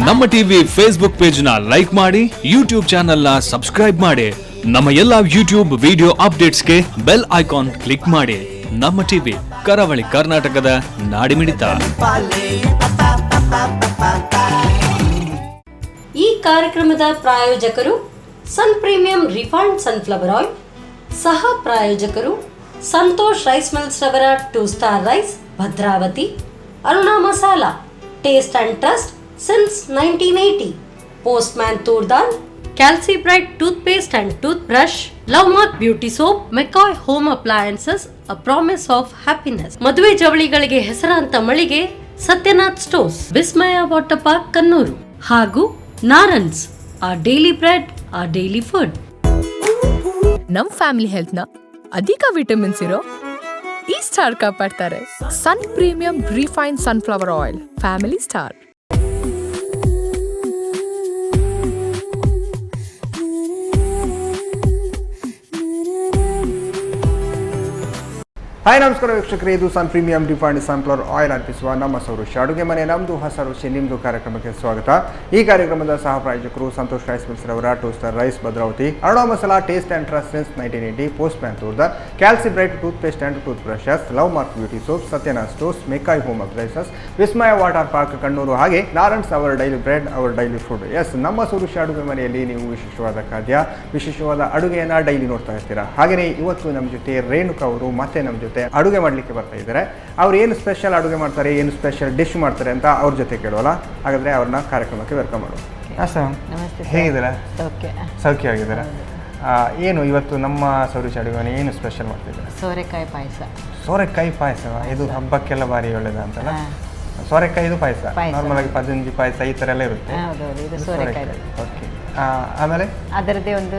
ನಮ್ಮ TV Facebook page ನ like ಮಾಡಿ, ಯೂಟ್ಯೂಬ್ ಚಾನೆಲ್ ನ ಸಬ್ಸ್ಕ್ರೈಬ್ ಮಾಡಿ. ನಮ್ಮ ಎಲ್ಲಾ ಯೂಟ್ಯೂಬ್ ವಿಡಿಯೋ ಅಪ್ಡೇಟ್ಸ್ಗೆ ಬೆಲ್ ಐಕಾನ್ ಕ್ಲಿಕ್ ಮಾಡಿ. ನಮ್ಮ ಟಿವಿ ಕರಾವಳಿ ಕರ್ನಾಟಕದ ನಾಡಿಮಿಡಿತ. ಈ ಕಾರ್ಯಕ್ರಮದ ಪ್ರಾಯೋಜಕರು sun premium refined sunflower oil, ಸಹ ಪ್ರಾಯೋಜಕರು ಸಂತೋಷ್ ರೈಸ್ ಮಿಲ್ಸ್ ರವರ 2 star rice, Bhadravati, Aruna masala, taste and trust since 1980, postman toor dal, calci bright toothpaste and tooth brush, love mark beauty soap, McCoy home appliances, a promise of happiness. ಮದುವೆ ಜವಳಿಗಳಿಗೆ ಹೆಸರಾಂತ ಮಳಿಗೆ Satyanath stores, Vismaya water park Kannur, ಹಾಗೂ ನಾರನ್ಸ್, ಆ daily bread, ಆ daily food. ನಮ್ family health ನ ಅಧಿಕ ವಿಟಮಿನ್ಸ್ ಇರೋ ಈ ಸ್ಟಾರ್ ಕಾಪಾಡ್ತಾರೆ. Sun premium refined sunflower oil, family star. Hi ನಮಸ್ಕಾರ ವೀಕ್ಷಕರೇ, ಇದು sun premium refined sunflower oil ಅರ್ಪಿಸುವ ನಮ್ಮ ರುಚಿ ಅಡುಗೆ ಮನೆ ನಮ್ಮದು ಹೊಸ ರುಚಿ ನಿಮ್ಮದು ಕಾರ್ಯಕ್ರಮಕ್ಕೆ ಸ್ವಾಗತ. ಈ ಕಾರ್ಯಕ್ರಮದ ಸಹ ಪ್ರಾಯೋಜಕರು ಸಂತೋಷ್ ರೈಸ್ ಮಿಲ್ಸ್ ರವರ 2 star rice, Bhadravati, Aruna masala, taste and trust since 1980, postman toor dal, calci bright toothpaste and tooth brushes, love mark beauty soap, Satyanath stores, McCoy home appliances, Vismaya water park Kannur, ಹಾಗೆ Narans, our daily bread, our daily food. Yes, ನಮ್ಮ ರುಚಿ ಅಡುಗೆ ಮನೆಯಲ್ಲಿ ನೀವು ವಿಶೇಷವಾದ ಖಾದ್ಯ, ವಿಶೇಷವಾದ ಅಡುಗೆಯನ್ನು ಡೈಲಿ ನೋಡ್ತಾ ಇರ್ತೀರಾ. ಹಾಗೆಯೇ ಇವತ್ತು ನಮ್ಮ ಜೊತೆ ರೇಣುಕಾ ಅವರು ಮತ್ತೆ ನಮ್ಮ ಜೊತೆ ಅಡುಗೆ ಮಾಡಲಿಕ್ಕೆ ಬರ್ತಾ ಇದ್ದಾರೆ. ಅವ್ರು ಏನು ಸ್ಪೆಷಲ್ ಅಡುಗೆ ಮಾಡ್ತಾರೆ, ಏನು ಸ್ಪೆಷಲ್ ಡಿಶ್ ಮಾಡ್ತಾರೆ ಅಂತ ಅವ್ರ ಜೊತೆ ಕೇಳೋಲ್ಲ. ಹಾಗಾದರೆ ಅವ್ರನ್ನ ಕಾರ್ಯಕ್ರಮಕ್ಕೆ ವೆಲ್ಕಮ್ ಮಾಡೋದು. ನಮಸ್ತೆ. ಹೇಗಿದ್ದೀರಾ? ಸೌಖ್ಯವಾಗಿದ್ದೀರಾ? ಏನು ಇವತ್ತು ನಮ್ಮ ರುಚಿ ಅಡುಗೆ ಮನೆ ಏನು ಸ್ಪೆಷಲ್ ಮಾಡ್ತಿದ್ದಾರೆ? ಸೋರೆಕಾಯಿ ಪಾಯಸ. ಸೋರೆಕಾಯಿ ಪಾಯಸ, ಇದು ಹಬ್ಬಕ್ಕೆಲ್ಲ ಭಾರಿ ಒಳ್ಳೇದು ಅಂತಲ್ಲ? ಸೋರೆಕಾಯಿದು ಪಾಯಸ, ನಾರ್ಮಲ್ ಆಗಿ ಪದಂಜಿ ಪಾಯಸ ಈ ಥರ ಎಲ್ಲ ಇರುತ್ತೆ. ಇದು ಸೋರೆಕಾಯಿ. ಓಕೆ. ಆಮೇಲೆ ಅದರದ್ದೇ ಒಂದು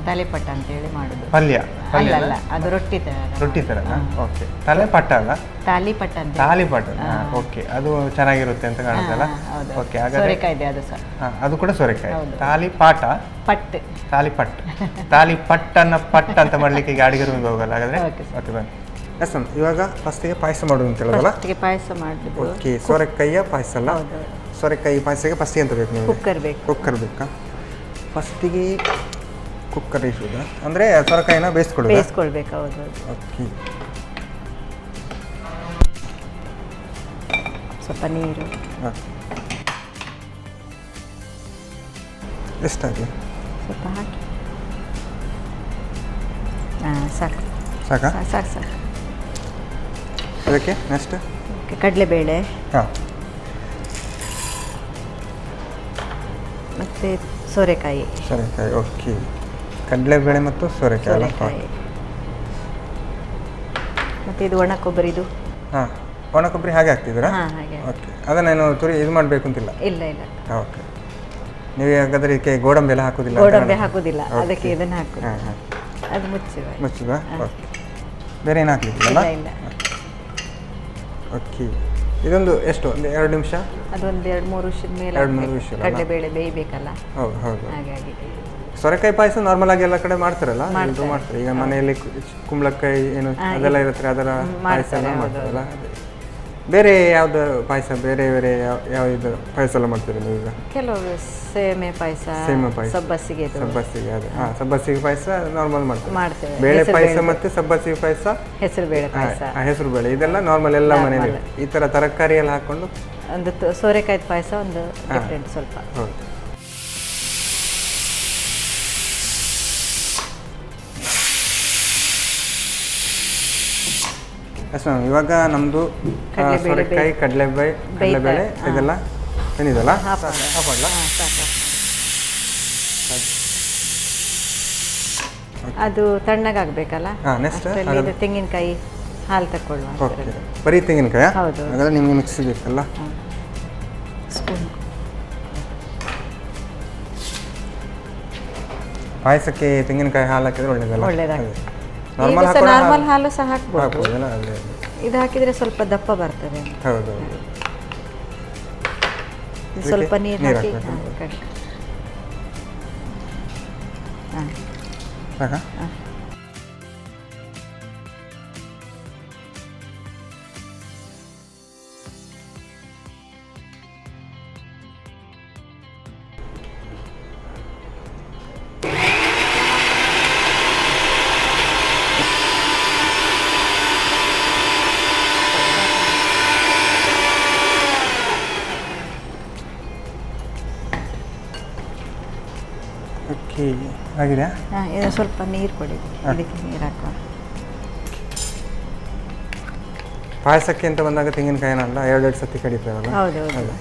ತಲೆಪಟ್ಟ ಅಂತೇಳಿ ಮಾಡುದು. ಪಲ್ಯ? ಅಲ್ಲ, ಅದು ರೊಟ್ಟಿ ಥರ. ಓಕೆ. ತಲೆಪಟ್ಟ ಅಲ್ಲ, ತಾಲಿಪಟ್ಟ ಅಂತ. ತಾಲಿಪಟ್ಟ. ಓಕೆ, ಅದು ಚೆನ್ನಾಗಿರುತ್ತೆ ಅಂತ ಕಾಣುತ್ತಲ್ಲ? ಓಕೆ. ಹಾಗಾದ್ರೆ ಸೋರೆಕಾಯಿ ಅದು ಸಹ. ಅದು ಕೂಡ ಸೋರೆಕಾಯಿ. ತಾಲಿಪಾಟ, ಪಟ್, ತಾಲಿಪಟ್, ತಾಲಿಪಟ್ಟನ್ನ ಪಟ್ ಅಂತ ಮಾಡ್ಲಿಕ್ಕೆ ಈಗ ಅಡಿಗೆ ರೂಮಿಗೆ ಹೋಗಲ್ಲ. ಹಾಗಾದ್ರೆ ಓಕೆ, ಬನ್ನಿ. ಎಸ್ ಮ್ಯಾಮ್, ಇವಾಗ ಫಸ್ಟಿಗೆ ಪಾಯಸ ಮಾಡೋದು ಅಂತ ಹೇಳೋದಲ್ಲ? ಪಾಯಸ ಮಾಡಿದ್ದು. ಓಕೆ. ಸೋರೆಕಾಯಿಯ ಪಾಯಸ ಅಲ್ಲ? ಸೋರೆಕಾಯಿ ಪಾಯಸಕ್ಕೆ ಫಸ್ಟಿಗೆ ಎಂತ ಬೇಕು? ನೀವು ಕುಕ್ಕರ್ ಬೇಕು. ಕುಕ್ಕರ್ ಬೇಕಾ? ಫಸ್ಟಿಗೆ ಕುಕ್ಕರ್ ಇಸುವುದಾ? ಅಂದರೆ ಸೋರೆಕಾಯಿನ ಬೇಯಿಸ್ಕೊಳ್ಬೇಕು. ಹೌದು. ಓಕೆ. ಸ್ವಲ್ಪ ನೀರು. ಎಷ್ಟಾಗಲಿ? ಸ್ವಲ್ಪ ಹಾಕಿ. ಸಾಕು. ಸಾಕಾ? ಸಾಕು. ಅದಕ್ಕೆ ನೆಕ್ಸ್ಟ್ ಕಡಲೆಬೇಳೆ. ಹಾಂ. ಮತ್ತು ಸೋರೆಕಾಯಿ. ಓಕೆ. ಕಡಲೆಬೇಳೆ ಮತ್ತು ಸೋರೆಕಾಯಿ. ಮತ್ತು ಇದು ಒಣ ಕೊಬ್ಬರಿದು. ಹಾಂ, ಒಣ ಕೊಬ್ಬರಿ ಹಾಗೆ ಹಾಕ್ತಿದ್ದೀರಾ? ಹಾಂ, ಹಾಗೆ. ಓಕೆ. ಅದನ್ನೇನು ಇದು ಮಾಡಬೇಕು ಅಂತಿಲ್ಲ? ಇಲ್ಲ. ಓಕೆ. ನೀವು ಹಾಗಾದ್ರೆ ಇದಕ್ಕೆ ಗೋಡಂಬಿ ಎಲ್ಲ ಹಾಕೋದಿಲ್ಲ? ಗೋಡಂಬಿ ಹಾಕೋದಿಲ್ಲ, ಅದಕ್ಕೆ ಇದನ್ನು ಹಾಕೋದು. ಹಾಂ. ಅದು ಮುಚ್ಚುವ. ಓಕೆ. ಬೇರೆ ಏನು ಹಾಕ್ಲಿಕ್ಕಿಲ್ಲ? ಇಲ್ಲ. ಓಕೆ. ಇದೊಂದು ಎಷ್ಟು, ಒಂದು 2 ನಿಮಿಷ? ಅದೊಂದು 2-3 ವಿಷಯದ ಮೇಲೆ. 2-3 ವಿಷಯ. ಕಡಲೆಬೇಳೆ ಬೇಯಬೇಕಲ್ಲ? ಹೌದು. ಹಾಗಾಗಿ ಸೊರೆಕಾಯಿ ಪಾಯಸ ನಾರ್ಮಲ್ ಆಗಿ ಎಲ್ಲ ಕಡೆ ಮಾಡ್ತಾರಲ್ಲ? ಮಾಡ್ತಾರೆ. ಈಗ ಮನೆಯಲ್ಲಿ ಕುಂಬಳಕಾಯಿ ಏನು ಅದೆಲ್ಲ ಇರುತ್ತೆ, ಅದರ ಪಾಯಸ ಎಲ್ಲ ಮಾಡ್ತಾರಲ್ಲ? ಬೇರೆ ಯಾವ್ದು ಪಾಯಸ, ಬೇರೆ ಯಾವ ಇದು ಪಾಯಸ ಎಲ್ಲ ಮಾಡ್ತೀರಾ ನೀವು ಈಗ? ಕೆಲವು ಸೇಮೆ ಪಾಯಸ, ಸಬ್ಬಸಿಗೆ. ಅದೇ. ಹಾಂ, ಸಬ್ಬಸಿಗೆ ಪಾಯಸ ನಾರ್ಮಲ್ ಮಾಡ್ತೇವೆ. ಬೇಳೆ ಹೆಸರು ಪಾಯಸ ಮತ್ತು ಸಬ್ಬಸಿಗೆ ಪಾಯಸ, ಹೆಸರುಬೇಳೆ ಪಾಯಸ. ಹೆಸರು ಬೇಳೆ, ಇದೆಲ್ಲ ನಾರ್ಮಲ್ ಎಲ್ಲ ಮನೇಲಿ ಈ ಥರ ತರಕಾರಿ ಎಲ್ಲ ಹಾಕೊಂಡು. ಒಂದು ಸೋರೆಕಾಯಿ ಪಾಯಸ ಒಂದು ಡಿಫ್ರೆಂಟ್ ಸ್ವಲ್ಪ. ಹೌದು. ಎಸ್ ಮ್ಯಾಮ್, ಇವಾಗ ನಮ್ಮದು ಸೋರೆಕಾಯಿ, ಕಡಲೆಬೇಳೆ ಇದೆಲ್ಲ ಏನಿದೆಲ್ಲ ಹಾಕೋಲ್ಲ? ಅದು ತಣ್ಣಗಾಗಬೇಕಲ್ಲ? ನೆಕ್ಸ್ಟ್ ತೆಂಗಿನಕಾಯಿ ಹಾಲು ತಗೊಳ್ಳುವ. ಓಕೆ. ಬರೀ ತೆಂಗಿನಕಾಯಿ? ಹೌದು. ಹಾಗಾದ್ರೆ ನಿಮಗೆ ಮಿಕ್ಸಿ ಬೇಕಲ್ಲ? ಸ್ಪೂನ್. ಪಾಯಸಕ್ಕೆ ತೆಂಗಿನಕಾಯಿ ಹಾಲು ಹಾಕಿದ್ರೆ ಒಳ್ಳೇದಾಗುತ್ತೆ. ನಾರ್ಮಲ್ ಹಾಲು ಸಹ ಹಾಕ್ಬೋದು. ಇದು ಹಾಕಿದ್ರೆ ಸ್ವಲ್ಪ ದಪ್ಪ ಬರ್ತದೆ. ಹೌದು. ಸ್ವಲ್ಪ ನೀರು ಹಾಕಿ. ಓಕೆ ಆಗಿದೆಯಾ? ಹಾಂ, ಇದು ಸ್ವಲ್ಪ ನೀರು ಕೊಡಿ, ಇದಕ್ಕೆ ನೀರು ಹಾಕುವ. ಪಾಯಸಕ್ಕೆ ಅಂತ ಬಂದಾಗ ತೆಂಗಿನಕಾಯಿನಲ್ಲ 2 ಸತಿ ಕಡಿತೇವಲ್ಲ. ಹೌದು ಹೌದು.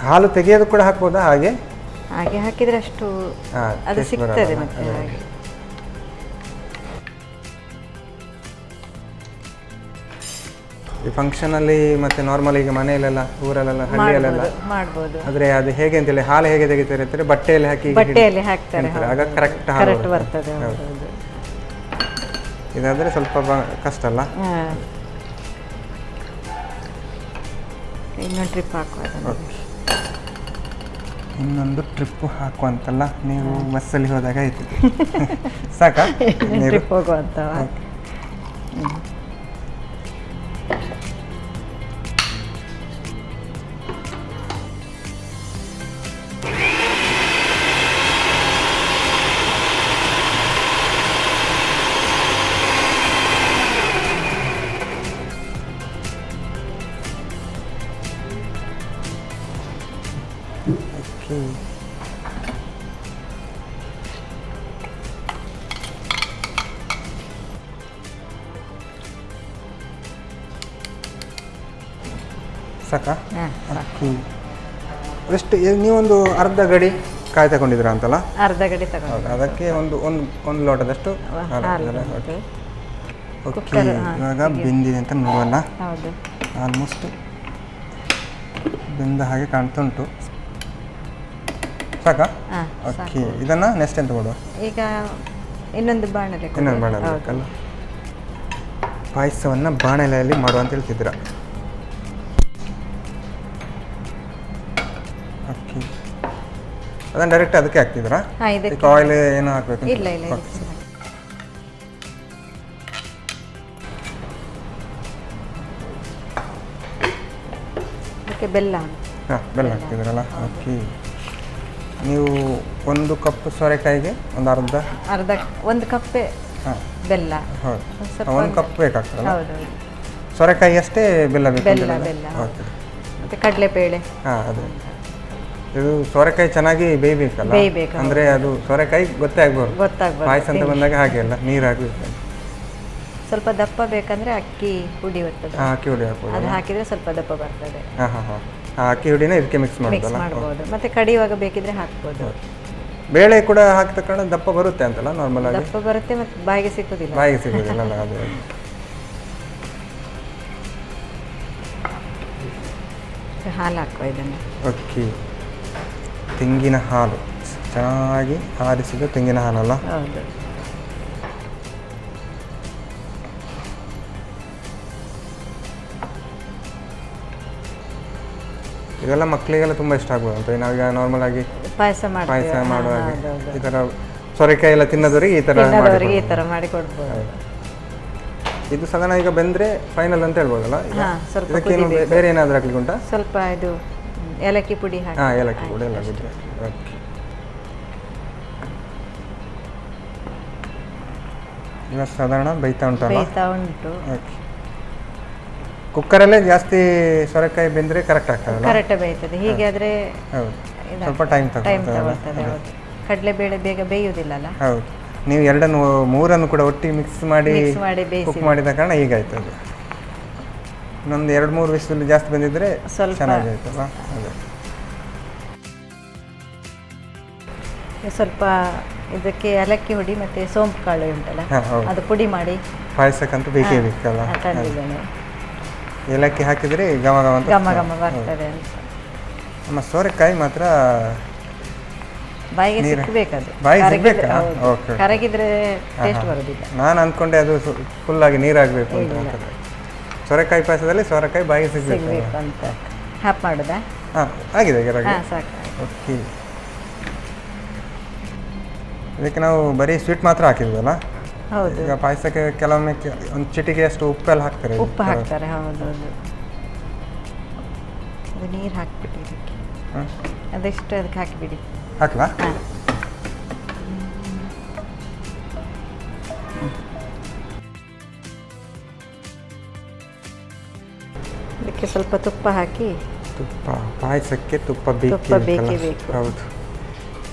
ಹಾಲು ತೆಗೆಯೋದು ಕೂಡ ಹಾಕ್ಬೋದಾ? ಹಾಗೆ ಹಾಗೆ ಹಾಕಿದರೆ ಅಷ್ಟು ಅದು ಸಿಗ್ತದೆ ಮತ್ತೆ ಹಾಗೆ. ಈ ಫಂಕ್ಷನಲ್ಲಿ ಮತ್ತು ನಾರ್ಮಲ್ ಈಗ ಮನೆಯಲ್ಲೆಲ್ಲ ಊರಲ್ಲೆಲ್ಲ ಹಳ್ಳಿಯಲ್ಲೆಲ್ಲ ಮಾಡ್ಬೋದು. ಆದರೆ ಅದು ಹೇಗೆ ಅಂತೇಳಿ ಹಾಲು ಹೇಗೆ ತೆಗಿತಾರೆ ಅಂತಾರೆ ಬಟ್ಟೆಯಲ್ಲಿ ಹಾಕಿ ಹಾಕ್ತಾರೆ, ಆಗ ಕರೆಕ್ಟ್ ಕರೆಕ್ಟ್ ಬರ್ತದೆ. ಇದಾದರೆ ಸ್ವಲ್ಪ ಕಷ್ಟ ಅಲ್ಲ. ಇನ್ನೊಂದು ಟ್ರಿಪ್ ಹಾಕುವ. ಇನ್ನೊಂದು ಟ್ರಿಪ್ ಹಾಕುವಂತಲ್ಲ, ನೀವು ಬಸ್ಸಲ್ಲಿ ಹೋದಾಗ ಆಯ್ತು. ಸಾಕಾ ಟ್ರಿಪ್ ಹೋಗುವಂತ. ಸಾಕಾ? ಅಕ್ಕಿ ಎಷ್ಟು ನೀವೊಂದು ಅರ್ಧ ಗಡಿ ಕಾಯಿ ತಗೊಂಡಿದ್ದೀರಾ ಅಂತಲ್ಲ? ಅರ್ಧ ಗಡಿ ತಗೊಂಡು ಅದಕ್ಕೆ ಒಂದು ಲೋಟದಷ್ಟು ಓಕೆ. ಇವಾಗ ಬೆಂದಿದೆ ಅಂತ ನೋಡೋಣ. ಹೌದು, ಆಲ್ಮೋಸ್ಟ್ ಬೆಂದ ಹಾಗೆ ಕಾಣ್ತಾ ಉಂಟು. ಸಾಕಾ? ಓಕೆ. ಇದನ್ನು ನೆಕ್ಸ್ಟ್ ಎಂತ ಮಾಡುವ? ಈಗ ಇನ್ನೊಂದು ಬಾಣಲೆ ಬೇಕಲ್ಲ. ಪಾಯಸವನ್ನು ಬಾಣಲೆಯಲ್ಲಿ ಮಾಡುವ ಅಂತ ಹೇಳ್ತಿದ್ದೀರಾ? ಓಕೆ. ಅದನ್ನು ಡೈರೆಕ್ಟ್ ಅದಕ್ಕೆ ಹಾಕ್ತಿದ್ದೀರಾ? ಇದಕ್ಕೆ ಆಯಿಲ್ ಏನು ಹಾಕಬೇಕು? ಇಲ್ಲ. ಇದಕ್ಕೆ ಬೆಲ್ಲ. ಹಾಂ, ಬೆಲ್ಲ ಹಾಕ್ತಿದ್ದೀರಲ್ಲ. ಓಕೆ. ನೀವು 1 ಕಪ್ ಸೋರೆಕಾಯಿಗೆ ಒಂದು ಕಪ್ಪೆ ಬೆಲ್ಲ. ಹೌದು, 1 ಕಪ್ ಬೇಕಾಗ್ತದಲ್ಲ? ಹೌದು. ಸೋರೆಕಾಯಿ ಅಷ್ಟೇ ಬೆಲ್ಲ ಬೇಕು? ಬೆಲ್ಲ. ಓಕೆ. ಮತ್ತು ಕಡಲೆಬೇಳೆ. ಹಾಂ, ಅದೇ. ಇದು ಸೋರೆಕಾಯಿ ಚೆನ್ನಾಗಿ ಬೇಯಬೇಕಲ್ಲ, ಅಂದರೆ ಅದು ಸೋರೆಕಾಯಿ ಗೊತ್ತಾಗ್ಬಾರ್ದು. ಪಾಯಸ ಅಂತ ಬಂದಾಗ ಹಾಗೆ ಅಲ್ಲ, ನೀರಾಗಬೇಕು. ಸ್ವಲ್ಪ ದಪ್ಪ ಬೇಕಂದ್ರೆ ಅಕ್ಕಿ ಹುಡಿ ಬರ್ತದೆ. ಅಕ್ಕಿ ಹುಡಿ ಹಾಕ್ಬೋದು. ಅದು ಹಾಕಿದರೆ ಸ್ವಲ್ಪ ದಪ್ಪ ಬರ್ತದೆ. ಅಕ್ಕಿ ಹುಡಿನ ಇದಕ್ಕೆ ಮಿಕ್ಸ್ ಮಾಡ್ಬೋದು. ಮತ್ತೆ ಕಡಿಯುವಾಗ ಬೇಕಿದ್ರೆ ಹಾಕ್ಬೋದು. ಬೇಳೆ ಕೂಡ ಹಾಕಿದ ಕಾರಣ ದಪ್ಪ ಬರುತ್ತೆ ಅಂತಲ್ಲ? ನಾರ್ಮಲ್ ಆಗಿ ದಪ್ಪ ಬರುತ್ತೆ, ಮತ್ತೆ ಬಾಯಿಗೆ ಸಿಗೋದಿಲ್ಲ. ಅದೇ. ಹಾಲು ಹಾಕುವ ಇದನ್ನು. ಓಕೆ. ತೆಂಗಿನ ಹಾಲು, ಚೆನ್ನಾಗಿ ಆರಿಸಿದ ತೆಂಗಿನ ಹಾಲಲ್ಲ? ಹೌದು. ಇದೆಲ್ಲ ಮಕ್ಕಳಿಗೆಲ್ಲ ತುಂಬ ಇಷ್ಟ ಆಗ್ಬೋದು ಅಂತ. ನಾವೀಗ ನಾರ್ಮಲ್ ಆಗಿ ಪಾಯಸ ಮಾಡುವಾಗ ಈ ಥರ ಸೊರೆಕಾಯಿ ಎಲ್ಲ ತಿನ್ನೋದವರಿಗೆ ಈ ಥರ ಮಾಡಿ ಕೊಡ್ಬೋದು. ಇದು ಸಾಧಾರಣ ಈಗ ಬೆಂದರೆ ಫೈನಲ್ ಅಂತ ಹೇಳ್ಬೋದಲ್ಲ? ಇದಕ್ಕೇನು ಬೇರೆ ಏನಾದರೂ ಹಾಕ್ಲಿಕ್ಕೆ ಉಂಟಾ? ಸ್ವಲ್ಪ ಇದು ಏಲಕ್ಕಿ ಪುಡಿ ಹಾಕಿ. ಏಲಕ್ಕಿ ಪುಡಿ ಎಲ್ಲ ಬಿಟ್ಟರೆ. ಓಕೆ. ಇವಾಗ ಸಾಧಾರಣ ಬೇಯ್ತಾ ಉಂಟು. ಓಕೆ. ಕುಕ್ಕರಲ್ಲೇ ಜಾಸ್ತಿ ಸೊರೆಕಾಯಿ ಬೆಂದರೆ ಕರೆಕ್ಟ್ ಆಗ್ತದೆ? ಕರೆಕ್ಟ್ ಬೇಯ್ತದೆ. ಹೀಗೆ ಆದರೆ ಸ್ವಲ್ಪ ಟೈಮ್ ತಗೊಳ್ತದೆ. ಕಡಲೆಬೇಳೆ ಬೇಗ ಬೇಯುವುದಿಲ್ಲಲ್ಲ? ಹೌದು. ನೀವು 2-3 ಕೂಡ ಒಟ್ಟಿಗೆ ಮಿಕ್ಸ್ ಮಾಡಿ ಕುಕ್ ಮಾಡಿದ ಕಾರಣ ಹೀಗಾಯ್ತು. ಅದು ಇನ್ನೊಂದು 2-3 ವಿಸಿಲ್ ಜಾಸ್ತಿ ಬಂದಿದ್ರೆ ಚೆನ್ನಾಗಾಯ್ತಲ್ಲ? ಅದೇ. ಸ್ವಲ್ಪ ಇದಕ್ಕೆ ಏಲಕ್ಕಿ ಹುಡಿ ಮತ್ತು ಸೋಂಪು ಕಾಳು ಉಂಟಲ್ಲ, ಅದು ಪುಡಿ ಮಾಡಿ ಪಾಯಸಕ್ಕಂತೂ ಬೇಕೇ ಬೇಕಲ್ಲ? ಏಲಕ್ಕಿ ಹಾಕಿದರೆ ಘಮ ಬರ್ತದೆ. ನಮ್ಮ ಸೋರೆಕಾಯಿ ಮಾತ್ರ ಬಾಯಿಗೆ ಸಿಕ್ಕಬೇಕದು. ಕರಗಿದ್ರೆ ಟೇಸ್ಟ್ ಬರೋದಿಲ್ಲ. ನಾನು ಅಂದ್ಕೊಂಡೆ ಅದು ಫುಲ್ಲಾಗಿ ನೀರಾಗಬೇಕು ಅಂತ. ಸೋರೆಕಾಯಿ ಪಾಯಸದಲ್ಲಿ ಸೋರೆಕಾಯಿ ಬಾಯಿಗೆ ಸಿಗಬೇಕು ಅಂತ. ಹಾಪ್ ಮಾಡೋದಾ? ಹಾಂ, ಆಗಿದೆ. ಸಾಕು. ಓಕೆ. ಇದಕ್ಕೆ ನಾವು ಬರೀ ಸ್ವೀಟ್ ಮಾತ್ರ ಹಾಕಿದ್ವಲ್ಲ? ಹೌದು. ಈಗ ಪಾಯಸಕ್ಕೆ ಕೆಲವೊಮ್ಮೆ ಒಂದು ಚಿಟಿಕೆಯಷ್ಟು ಉಪ್ಪೆಲ್ಲ ಹಾಕ್ತಾರೆ. ಉಪ್ಪು ಹಾಕ್ತಾರೆ, ಹೌದೌದು. ಅದು ನೀರು ಹಾಕಿಬಿಡಿ ಇದಕ್ಕೆ. ಅದೆಷ್ಟು ಅದಕ್ಕೆ ಹಾಕಿಬಿಡಿ. ಹಾಕ್ಲಾ? ಇದಕ್ಕೆ ಸ್ವಲ್ಪ ತುಪ್ಪ ಹಾಕಿ ತುಪ್ಪ ಪಾಯಸಕ್ಕೆ ತುಪ್ಪ ಬೇಕೇ ಬೇಕೇ ಬೇಕು. ಹೌದು.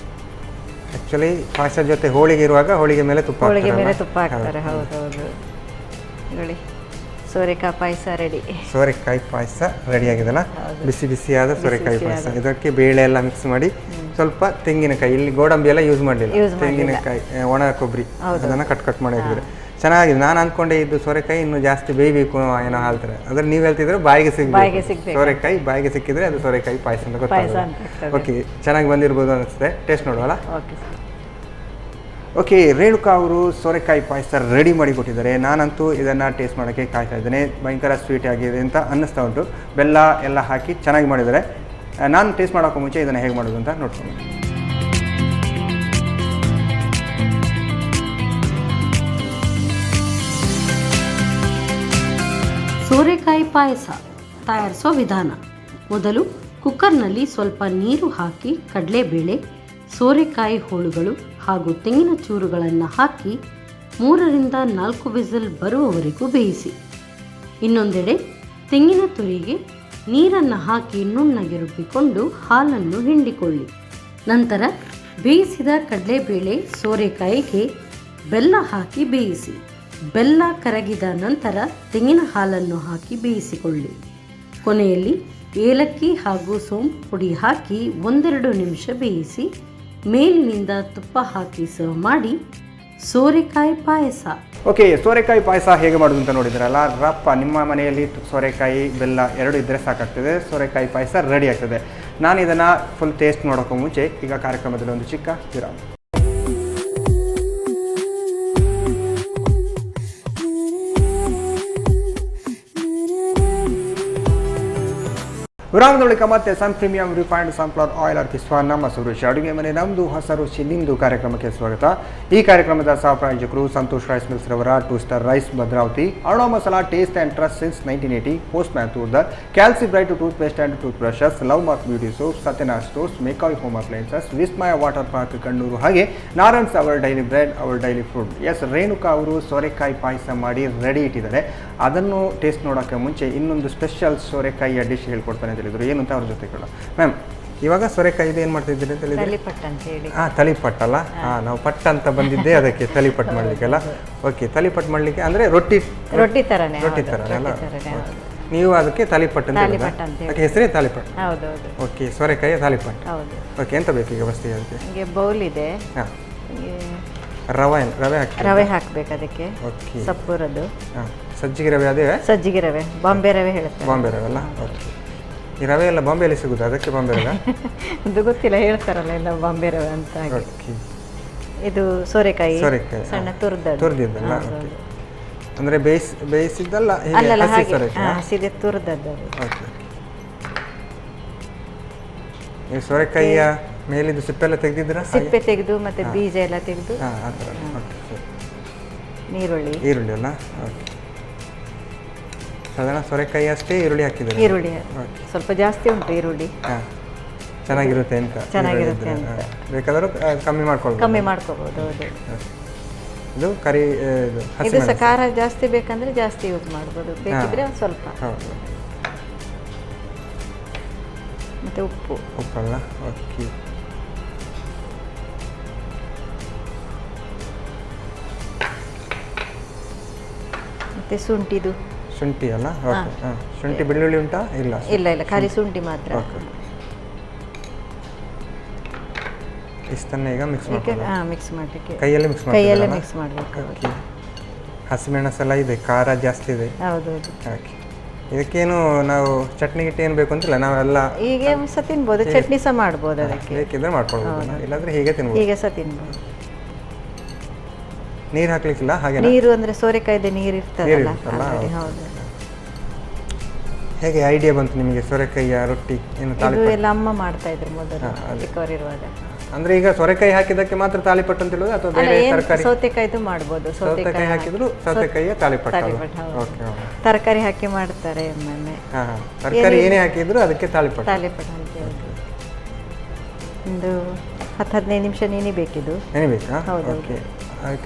ಆ್ಯಕ್ಚುಲಿ ಪಾಯಸ ಜೊತೆ ಹೋಳಿಗೆ ಇರುವಾಗ ಹೋಳಿಗೆ ಮೇಲೆ ತುಪ್ಪ ಹೋಳಿಗೆ ಮೇಲೆ ಹಾಕ್ತಾರಲ್ಲ? ತುಪ್ಪ ಹಾಕ್ತಾರೆ. ಹೌದೌದು. ನೋಡಿ ಸೋರೆಕಾಯಿ ಪಾಯಸ ರೆಡಿ. ಸೋರೆಕಾಯಿ ಪಾಯಸ ರೆಡಿಯಾಗಿದೆಲ್ಲ, ಬಿಸಿ ಬಿಸಿಯಾದ ಸೋರೆಕಾಯಿ ಪಾಯಸ. ಇದಕ್ಕೆ ಬೇಳೆ ಎಲ್ಲ ಮಿಕ್ಸ್ ಮಾಡಿ ಸ್ವಲ್ಪ ತೆಂಗಿನಕಾಯಿ, ಇಲ್ಲಿ ಗೋಡಂಬಿ ಎಲ್ಲ ಯೂಸ್ ಮಾಡಲಿಲ್ಲ, ತೆಂಗಿನಕಾಯಿ ಒಣ ಕೊಬ್ಬರಿ ಅದನ್ನು ಕಟ್ ಮಾಡಿ ಹಾಕಿದ್ರೆ ಚೆನ್ನಾಗಿದೆ. ನಾನು ಅಂದ್ಕೊಂಡೆ ಇದು ಸೋರೆಕಾಯಿ ಇನ್ನೂ ಜಾಸ್ತಿ ಬೇಯಬೇಕು ಏನೋ ಹೇಳ್ತಾರೆ, ಅದ್ರ ನೀವು ಹೇಳ್ತಿದ್ರೆ ಬಾಯಿಗೆ ಸಿಗ್ಬೇಕು. ಸೋರೆಕಾಯಿ ಬಾಯಿಗೆ ಸಿಕ್ಕಿದ್ರೆ ಅದು ಸೋರೆಕಾಯಿ ಪಾಯಸ ಅಂತ ಗೊತ್ತಾಗುತ್ತೆ. ಓಕೆ, ಚೆನ್ನಾಗಿ ಬಂದಿರ್ಬೋದು ಅನಿಸುತ್ತೆ. ಟೇಸ್ಟ್ ನೋಡುವಲ್ಲ. ಓಕೆ, ರೇಣುಕಾ ಅವರು ಸೋರೆಕಾಯಿ ಪಾಯಸ ರೆಡಿ ಮಾಡಿ ಕೊಟ್ಟಿದ್ದಾರೆ. ನಾನಂತೂ ಇದನ್ನು ಟೇಸ್ಟ್ ಮಾಡೋಕ್ಕೆ ಕಾಯ್ತಾ ಇದ್ದೇನೆ. ಭಯಂಕರ ಸ್ವೀಟ್ ಆಗಿದೆ ಅಂತ ಅನ್ನಿಸ್ತಾ ಉಂಟು. ಬೆಲ್ಲ ಎಲ್ಲ ಹಾಕಿ ಚೆನ್ನಾಗಿ ಮಾಡಿದ್ದಾರೆ. ನಾನು ಟೇಸ್ಟ್ ಮಾಡೋಕ್ಕೂ ಮುಂಚೆ ಇದನ್ನು ಹೇಗೆ ಮಾಡೋದು ಅಂತ ನೋಡ್ಕೊಂಡು. ಸೋರೆಕಾಯಿ ಪಾಯಸ ತಯಾರಿಸೋ ವಿಧಾನ. ಮೊದಲು ಕುಕ್ಕರ್ನಲ್ಲಿ ಸ್ವಲ್ಪ ನೀರು ಹಾಕಿ ಕಡಲೆಬೇಳೆ, ಸೋರೆಕಾಯಿ ಹೋಳುಗಳು ಹಾಗೂ ತೆಂಗಿನ ಚೂರುಗಳನ್ನು ಹಾಕಿ 3ರಿಂದ 4 ವಿಸಿಲ್ ಬರುವವರೆಗೂ ಬೇಯಿಸಿ. ಇನ್ನೊಂದೆಡೆ ತೆಂಗಿನ ತುರಿಗೆ ನೀರನ್ನು ಹಾಕಿ ನುಣ್ಣಗೆ ರುಬ್ಬಿಕೊಂಡು ಹಾಲನ್ನು ಹಿಂಡಿಕೊಳ್ಳಿ. ನಂತರ ಬೇಯಿಸಿದ ಕಡಲೆಬೇಳೆ, ಸೋರೆಕಾಯಿಗೆ ಬೆಲ್ಲ ಹಾಕಿ ಬೇಯಿಸಿ. ಬೆಲ್ಲ ಕರಗಿದ ನಂತರ ತೆಂಗಿನ ಹಾಲನ್ನು ಹಾಕಿ ಬೇಯಿಸಿಕೊಳ್ಳಿ. ಕೊನೆಯಲ್ಲಿ ಏಲಕ್ಕಿ ಹಾಗೂ ಸೋಂಪು ಪುಡಿ ಹಾಕಿ 1-2 ನಿಮಿಷ ಬೇಯಿಸಿ ಮೇಲಿನಿಂದ ತುಪ್ಪ ಹಾಕಿ ಸರ್ವ್ ಮಾಡಿ ಸೋರೆಕಾಯಿ ಪಾಯಸ. ಓಕೆ, ಸೋರೆಕಾಯಿ ಪಾಯಸ ಹೇಗೆ ಮಾಡೋದು ಅಂತ ನೋಡಿದ್ರಲ್ಲ. ರಪ್ಪ ನಿಮ್ಮ ಮನೆಯಲ್ಲಿ ಸೋರೆಕಾಯಿ ಬೆಲ್ಲ 2 ಇದ್ದರೆ ಸಾಕಾಗ್ತದೆ, ಸೋರೆಕಾಯಿ ಪಾಯಸ ರೆಡಿ ಆಗ್ತದೆ. ನಾನು ಇದನ್ನು ಫುಲ್ ಟೇಸ್ಟ್ ನೋಡೋಕ್ಕೂ ಮುಂಚೆ ಈಗ ಕಾರ್ಯಕ್ರಮದಲ್ಲಿ ಒಂದು ಚಿಕ್ಕ ವಿರಾಮ. ವಿರಾಮದ ಬಳಿಕ ಮತ್ತೆ ಸನ್ ಪ್ರೀಮಿಯಂ ರಿಫೈನ್ಡ್ ಸನ್ಫ್ಲವರ್ ಆಯಿಲ್ ಅರ್ಪಿಸುವ ನಮ್ಮ ಸುರೇಶ್ ಅಡುಗೆ ಮನೆ ನಮ್ಮದು ಹೊಸ ರುಚಿ ನಿಮ್ಮದು ಕಾರ್ಯಕ್ರಮಕ್ಕೆ ಸ್ವಾಗತ. ಈ ಕಾರ್ಯಕ್ರಮದ ಸಹ ಪ್ರಾಯೋಜಕರು ಸಂತೋಷ್ ರೈಸ್ ಮಿಲ್ಸ್ ರವರ 2 star rice Bhadravati, aroma masala taste and trust since 1980, postman toor dal, calci bright tooth paste and tooth brushes, love mark beauty soap, Satyanath stores, McCoy home appliances, Vismaya water park Kannur, ಹಾಗೆ Narayans our daily bread, our daily food. Yes, Renuka ಅವರು ಸೋರೆಕಾಯಿ ಪಾಯಸ ಮಾಡಿ ready ಇಟ್ಟಿದ್ದಾರೆ. ಅದನ್ನು taste ನೋಡೋಕ್ಕೆ ಮುಂಚೆ ಇನ್ನೊಂದು special ಸೋರೆಕಾಯಿಯ dish ಹೇಳ್ಕೊಡ್ತಾನೆ ಅಂತ ಹೇಳಿದ್ರು. ಏನು ಅಂತ ಅವ್ರ ಜೊತೆ ಕೇಳೋಣ. ಮ್ಯಾಮ್, ಇವಾಗ ಸೋರೆಕಾಯಿ ಇದು ಏನು ಮಾಡ್ತಿದ್ದೀರಿ ಅಂತ ಹೇಳಿದ್ರೆ? ತಲಿಪಟ್ ಅಲ್ಲ? ನಾವು ಪಟ್ ಅಂತ ಬಂದಿದ್ದೆ ಅದಕ್ಕೆ ತಲಿಪಟ್ ಮಾಡಲಿಕ್ಕೆಲ್ಲ. ಓಕೆ, ತಲಿಪಟ್ ಮಾಡಲಿಕ್ಕೆ ಅಂದರೆ ರೊಟ್ಟಿ ಥರನೇ ಅಲ್ಲ? ನೀವು ಅದಕ್ಕೆ ತಾಲಿಪಟ್ ಅಂತ ಅದಕ್ಕೆ ಹೆಸರೇ ತಾಲಿಪಟ್. ಓಕೆ, ಸೋರೆಕಾಯಿ ತಾಲಿಪಟ್. ಓಕೆ, ಎಂತ ಬೇಕು ಈಗ ಫಸ್ಟಿಗೆ? ಅದಕ್ಕೆ ಬೌಲ್ ಇದೆ. ಹಾಂ, ರವೆ ಹಾಕಬೇಕು ಅದಕ್ಕೆ. ಓಕೆ, ಸಪ್ಪುರದ್ದು. ಹಾಂ, ಸಜ್ಜಿಗೆ ರವೆ ಅದೇ? ಸಜ್ಜಿಗೆ ರವೆ, ಬಾಂಬೆ ರವೆ ಹೇಳ್ತಾರೆ. ಬಾಂಬೆ ರವೆ ಅಲ್ಲ? ಓಕೆ. ಈ ರವೆ ಎಲ್ಲ ಬಾಂಬೆಯಲ್ಲಿ ಸಿಗುದು, ಅದಕ್ಕೆ ಬಾಂಬೆ ರವೆ? ಅದು ಗೊತ್ತಿಲ್ಲ, ಹೇಳ್ತಾರಲ್ಲ ಎಲ್ಲ ಬಾಂಬೆ ರವೆ ಅಂತ. ಓಕೆ, ಇದು ಸೋರೆಕಾಯಿ ಸಣ್ಣ ತುರಿದಿದ್ದಲ್ಲ? ಓಕೆ, ಅಂದರೆ ಬೇಯಿಸಿದ್ದಲ್ಲ? ಹಸಿದೆ ತುರಿದದ್ದು. ಓಕೆ, ನೀವು ಸೋರೆಕಾಯಿಯ ಮೇಲಿದ್ದು ಸಿಪ್ಪೆಲ್ಲ ತೆಗೆದಿದ್ದೀರಾ? ಸಿಪ್ಪೆ ತೆಗೆದು ಮತ್ತೆ ಬೀಜ ಎಲ್ಲ ತೆಗೆದು. ಹಾಂ, ಆ ಥರ. ಓಕೆ, ಈರುಳ್ಳಿ ಅಲ್ಲ? ಓಕೆ, ಸಾಧಾರಣ ಸೋರೆಕಾಯಿ ಅಷ್ಟೇ ಈರುಳ್ಳಿ ಹಾಕಿದ್ದಾರೆ? ಈರುಳ್ಳಿ ಸ್ವಲ್ಪ ಜಾಸ್ತಿ ಉಂಟು ಈರುಳ್ಳಿ. ಹಾಂ, ಚೆನ್ನಾಗಿರುತ್ತೆ ಅಂತ. ಬೇಕಾದರೂ ಕಮ್ಮಿ ಮಾಡ್ಕೊಳ್ಬೋದು. ಹೌದು. ಇದು ಕರಿ ಇದು ಸಹ ಖಾರ ಜಾಸ್ತಿ ಬೇಕಂದ್ರೆ ಜಾಸ್ತಿ ಯೂಸ್ ಮಾಡ್ಬೋದು, ಬೇಕಿದ್ರೆ ಒಂದು ಸ್ವಲ್ಪ. ಹೌದು. ಮತ್ತು ಉಪ್ಪಲ್ಲ? ಓಕೆ. ಮತ್ತು ಶುಂಠಿ ಅಲ್ಲ? ಓಕೆ. ಹಾಂ, ಶುಂಠಿ ಬೆಳ್ಳುಳ್ಳಿ ಉಂಟಾ? ಇಲ್ಲ, ಖಾಲಿ ಶುಂಠಿ ಮಾತ್ರ. ಓಕೆ, ಇಷ್ಟನ್ನು ಈಗ ಮಿಕ್ಸ್ ಮಾಡಲಿಕ್ಕೆ ಕೈಯಲ್ಲೇ ಮಿಕ್ಸ್ ಮಾಡಬೇಕು. ಓಕೆ, ಹಸಿಮೆಣಸೆಲ್ಲ ಇದೆ, ಖಾರ ಜಾಸ್ತಿ ಇದೆ. ಹೌದೌದು. ಓಕೆ, ಇದಕ್ಕೇನು ನಾವು ಚಟ್ನಿ ಗಿಟ್ಟಿ ಏನು ಬೇಕು ಅಂತಿಲ್ಲ, ನಾವೆಲ್ಲ ಹೀಗೆ ಸಹ ತಿನ್ಬೋದು, ಚಟ್ನಿ ಸಹ ಮಾಡ್ಬೋದು. ಅದಕ್ಕೆ ಬೇಕಿದ್ರೆ ಮಾಡ್ಕೊಳ್ಬೋದು, ಇಲ್ಲಾಂದ್ರೆ ಹೀಗೆ ತಿನ್ಬೋದು. ಹೀಗೆ ಸಹ ತಿನ್ಬೋದು. ನೀರು ಹಾಕ್ಲಿಕ್ಕಿಲ್ಲ? ಹಾಗೆ ನೀರು ಅಂದರೆ ಸೋರೆಕಾಯಿದೆ ನೀರು ಇರ್ತದಲ್ಲ? ಹೌದು. ಹೇಗೆ ಐಡಿಯಾ ಬಂತು ನಿಮಗೆ ಸೋರೆಕಾಯಿಯ ರೊಟ್ಟಿ? ಏನು ತಾಲಿಪಟ್ಟು ಎಲ್ಲ ಅಮ್ಮ ಮಾಡ್ತಾ ಇದ್ರು ಮೊದಲು ಚಿಕ್ಕವರಿರುವಾಗ. ಅಂದರೆ ಈಗ ಸೋರೆಕಾಯಿ ಹಾಕಿದ್ದಕ್ಕೆ ಮಾತ್ರ ತಾಲಿಪಟ್ಟು ಅಂತ ಹೇಳೋದು ಅಥವಾ ಬೇರೆ ತರಕಾರಿ? ಸೌತೆಕಾಯಿದು ಮಾಡ್ಬೋದು, ಸೌತೆಕಾಯಿ ಹಾಕಿದ್ರು ಸೌತೆಕಾಯಿಯ ತಾಲಿಪಟ್ಟು. ಓಕೆ, ತರಕಾರಿ ಹಾಕಿ ಮಾಡ್ತಾರೆ ಒಮ್ಮೊಮ್ಮೆ. ಹಾಂ, ತರಕಾರಿ ಏನೇ ಹಾಕಿದ್ರು ಅದಕ್ಕೆ ತಾಲಿಪಟ್ಟು ಅಂತ. ಒಂದು 10-15 ನಿಮಿಷ ನೆನಿಬೇಕಿದು. ನೆನಿಬೇಕಾ? ಓಕೆ.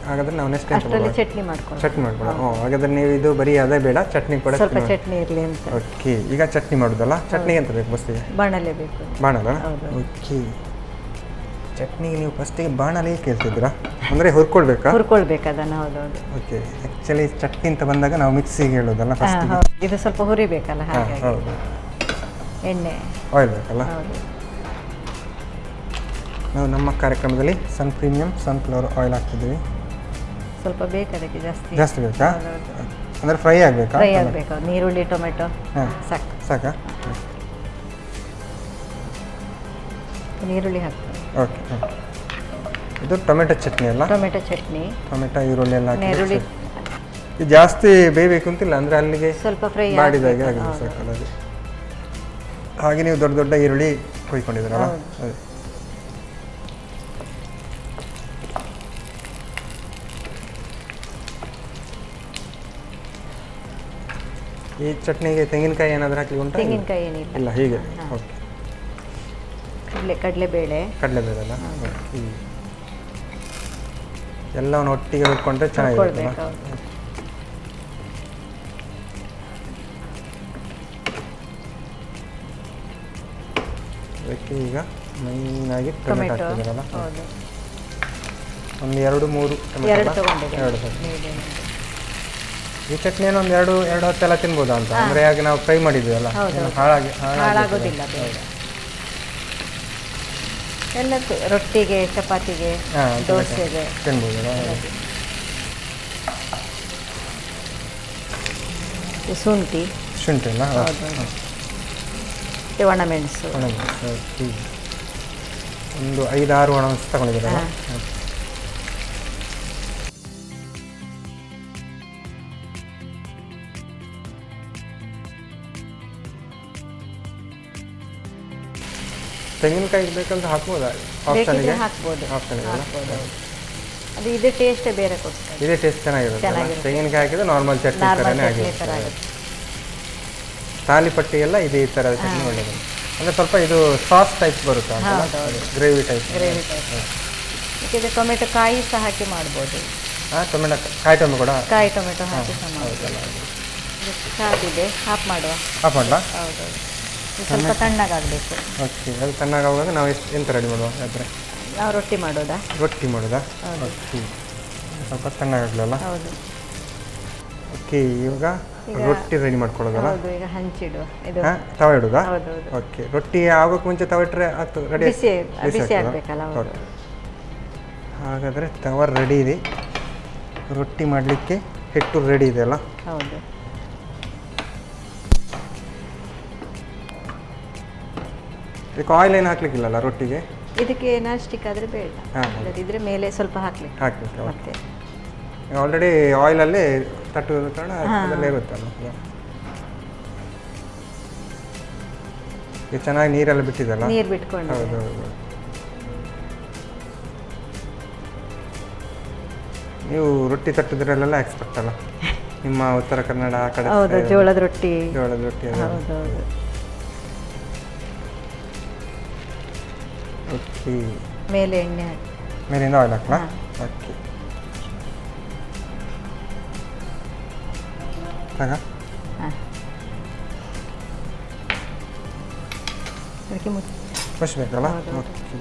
ಹಾಗಾದ್ರೆ ನಾವು ನೆಕ್ಸ್ಟ್ ಅಷ್ಟರಲ್ಲಿ ಚಟ್ನಿ ಮಾಡ್ಕೊಳ್ಳೋಣ. ಚಟ್ನಿ ಮಾಡ್ಕೊಳ್ಳೋಣ. ಹಾಗಾದ್ರೆ ನೀವು ಇದು ಬರೀ ಅದೇ ಬೇಡ, ಚಟ್ನಿ ಕೂಡ ಸ್ವಲ್ಪ ಚಟ್ನಿ ಇರಲಿ ಅಂತ. ಓಕೆ, ಈಗ ಚಟ್ನಿ ಮಾಡೋದಲ್ಲ. ಚಟ್ನಿಗೆ ಎಂತ ಬೇಕು ಫಸ್ಟಿಗೆ? ಬಾಣಲೆ ಬೇಕು. ಬಾಣಲ? ಓಕೆ. ಚಟ್ನಿಗೆ ನೀವು ಫಸ್ಟಿಗೆ ಬಾಣಲೆ ಕೇಳ್ತಿದ್ದೀರಾ ಅಂದರೆ ಹುರ್ಕೊಳ್ಬೇಕಾ? ಹುರ್ಕೊಳ್ಬೇಕು ಅದನ್ನು. ಹೌದೌದು. ಓಕೆ, ಆ್ಯಕ್ಚುಲಿ ಚಟ್ನಿ ಅಂತ ಬಂದಾಗ ನಾವು ಮಿಕ್ಸಿಗೆ ಹೇಳೋದಲ್ಲ ಫಸ್ಟಿಗೆ. ಇದು ಸ್ವಲ್ಪ ಹುರಿಬೇಕಲ್ಲ, ಹಾಗಾಗಿ ಹೌದು. ಎಣ್ಣೆ ಆಯಿಲ್ ಬೇಕಲ್ಲ. ನಾವು ನಮ್ಮ ಕಾರ್ಯಕ್ರಮದಲ್ಲಿ ಪ್ರೀಮಿಯಂ ಸನ್ಫ್ಲವರ್ ಆಯಿಲ್ ಹಾಕ್ತಿದ್ದೀವಿ. ಸ್ವಲ್ಪ ಬೇಕು ಅದಕ್ಕೆ, ಜಾಸ್ತಿ ಬೇಕಾ? ಅಂದರೆ ಫ್ರೈ ಆಗಬೇಕಾ? ಫ್ರೈ ಆಗಬೇಕು. ನೀರುಳ್ಳಿ ಟೊಮೆಟೊ ಸಾಕು. ಸಾಕಾ? ನೀರುಳ್ಳಿ ಹಾಕ್ತಾರೆ. ಓಕೆ. ಇದು ಟೊಮೆಟೊ ಚಟ್ನಿ ಅಲ್ಲ? ಟೊಮೆಟೊ ಚಟ್ನಿ, ಟೊಮೆಟೊ ಈರುಳ್ಳಿ ಎಲ್ಲ ಈರುಳ್ಳಿ ಇದು ಜಾಸ್ತಿ ಬೇಯಬೇಕು ಅಂತಿಲ್ಲ, ಅಂದರೆ ಅಲ್ಲಿಗೆ ಸ್ವಲ್ಪ ಫ್ರೈ ಮಾಡಿದಾಗೆ ಆಗಿದೆ ಸಾಕಲ್ಲ. ಅದು ಹಾಗೆ ನೀವು ದೊಡ್ಡ ದೊಡ್ಡ ಈರುಳ್ಳಿ ಕೊಯ್ಕೊಂಡಿದ್ದೀರಲ್ಲ, ಅದೇ. ಈ ಚಟ್ನಿಗೆ ತೆಂಗಿನಕಾಯಿ ಏನಾದರೂ ಹಾಕಿ ಉಂಟಾ? ತೆಂಗಿನಕಾಯಿ ಏನಿಲ್ಲ. ಇಲ್ಲ, ಹೀಗೆ. ಓಕೆ. ಕಡಲೆಬೇಳೆ ಅಲ್ಲ? ಓಕೆ. ಎಲ್ಲವನ್ನು ಒಟ್ಟಿಗೆ ಹುರ್ಕೊಂಡ್ರೆ ಚೆನ್ನಾಗಿರುತ್ತಲ್ಲ. ಅದಕ್ಕೆ ಈಗ ಮೈನಾಗಿ ಟೊಮೆಟೊ ಹಾಕ್ತಿದ್ದೀರಲ್ಲ, ಒಂದು 2-3 ಟೊಮೆಟೊ ಈ ಚಟ್ನಿಯನ್ನು ಒಂದು ಎರಡು ಹೊತ್ತೆಲ್ಲ ತಿನ್ಬೋದಾ ಅಂತ? ಅಂದರೆ ಹಾಗೆ ನಾವು ಫ್ರೈ ಮಾಡಿದ್ದೀವಲ್ಲ, ಹಾಳಾಗೋದಿಲ್ಲ. ಎಲ್ಲ ರೊಟ್ಟಿಗೆ, ಚಪಾತಿಗೆ, ದೋಸೆಗೆ ತಿನ್ಬೋದಲ್ಲ. ಶುಂಠಿ ಅಲ್ಲ? ಒಣಮೆಣಸು. ಒಂದು 5-6 ಒಣಮೆಣಸು ತಗೊಂಡಿದ್ದೀರಲ್ಲ. ತೆಂಗಿನಕಾಯಿ ಬೇಕಂತ ಹಾಕ್ಬೋದಾ? ಹಾಕ್ಬೋದು. ಅದು ಇದೇ ಟೇಸ್ಟ್ ಬೇರೆ ಕೊಡ್ತದೆ. ಇದೇ ಟೇಸ್ಟ್ ಚೆನ್ನಾಗಿರುತ್ತೆ. ತೆಂಗಿನಕಾಯಿ ಹಾಕಿದ್ರೆ ನಾರ್ಮಲ್ ಚಟ್ನಿ ಥರನೇ ಆಗುತ್ತೆ. ತಾಲಿಪಟ್ಟಿ ಎಲ್ಲ ಇದೇ ಥರ ಚಟ್ನಿ ಒಳ್ಳೆಯದು. ಅಂದರೆ ಸ್ವಲ್ಪ ಇದು ಸಾಸ್ ಟೈಪ್ ಬರುತ್ತೆ ಅಂತ, ಗ್ರೇವಿ ಟೈಪ್. ಯಾಕೆಂದರೆ ಟೊಮೆಟೊ ಕಾಯಿ ಸಹ ಹಾಕಿ ಮಾಡ್ಬೋದು. ಕಾಯಿ ಟೊಮೆಟೊ ಹಾಕಿ ಸಹ ಮಾಡ್ಬೋದಲ್ಲ. ಕಾದಿದೆ, ಆಫ್ ಮಾಡಲಾ? ಹೌದೌದು. ಸ್ವಲ್ಪ ತಣ್ಣಗಾಗಬೇಕು. ಓಕೆ, ಅದು ತಣ್ಣಗಾಗುವಾಗ ನಾವು ಎಂತ ರೆಡಿ ಮಾಡುವ? ಆದರೆ ನಾವು ರೊಟ್ಟಿ ಮಾಡೋದಾ? ಓಕೆ, ಸ್ವಲ್ಪ ತಣ್ಣಗಾಗಲಲ್ಲ. ಹೌದು. ಓಕೆ, ಇವಾಗ ರೊಟ್ಟಿ ರೆಡಿ ಮಾಡ್ಕೊಳ್ಳೋದಲ್ಲ? ಹೌದು. ಈಗ ಹಂಚಿಡು, ಇದು ತವ ಇಡುದಾ? ಹೌದೌದು. ಓಕೆ, ರೊಟ್ಟಿ ಆಗೋಕ್ಕೆ ಮುಂಚೆ ತವ ಇಟ್ಟರೆ ಆಗ್ತದೆ, ರೆಡಿ? ಬಿಸಿ ಆಗಬೇಕಲ್ಲ. ಹೌದು. ಹಾಗಾದರೆ ತವ ರೆಡಿ ಇದೆ. ರೊಟ್ಟಿ ಮಾಡಲಿಕ್ಕೆ ಹಿಟ್ಟು ರೆಡಿ ಇದೆ ಅಲ್ಲ? ಹೌದು. ಇದಕ್ಕೆ ಆಯಿಲ್ ಏನು ಹಾಕ್ಲಿಕ್ಕಿಲ್ಲಲ್ಲ ರೊಟ್ಟಿಗೆ? ಇದಕ್ಕೆ ನಾನ್ ಸ್ಟಿಕ್ ಆದರೆ ಬೇಡ, ಇಲ್ಲದಿದ್ದರೆ ಮೇಲೆ ಸ್ವಲ್ಪ ಹಾಕ್ಲಿಕ್ಕೆ. ಮತ್ತೆ ಆಲ್ರೆಡಿ ಆಯಿಲಲ್ಲಿ ತಟ್ಟುವುದ ಕಾರಣ ಅದರಲ್ಲೇ ಇರುತ್ತಲ್ಲ. ಈಗ ಚೆನ್ನಾಗಿ ನೀರೆಲ್ಲ ಬಿಟ್ಟಿದ್ದಲ್ಲ? ನೀರು ಬಿಟ್ಕೊಂಡು. ಹೌದು. ನೀವು ರೊಟ್ಟಿ ತಟ್ಟುದ್ರಲ್ಲೆಲ್ಲ ಎಕ್ಸ್ಪರ್ಟ್ ಅಲ್ಲ? ನಿಮ್ಮ ಉತ್ತರ ಕನ್ನಡ ಆ ಕಡೆ. ಹೌದು, ಜೋಳದ ರೊಟ್ಟಿ. ಹೌದೌದು. ಓಕೆ, ಮೇಲೆ ಎಣ್ಣೆ ಹಾಕಿ, ಮೇಲಿಂದ ಆಯಿಲ್ ಹಾಕಲಾ? ಓಕೆ, ಅದಕ್ಕೆ ಮುಚ್ಚಬೇಕಲ್ಲ? ಓಕೆ.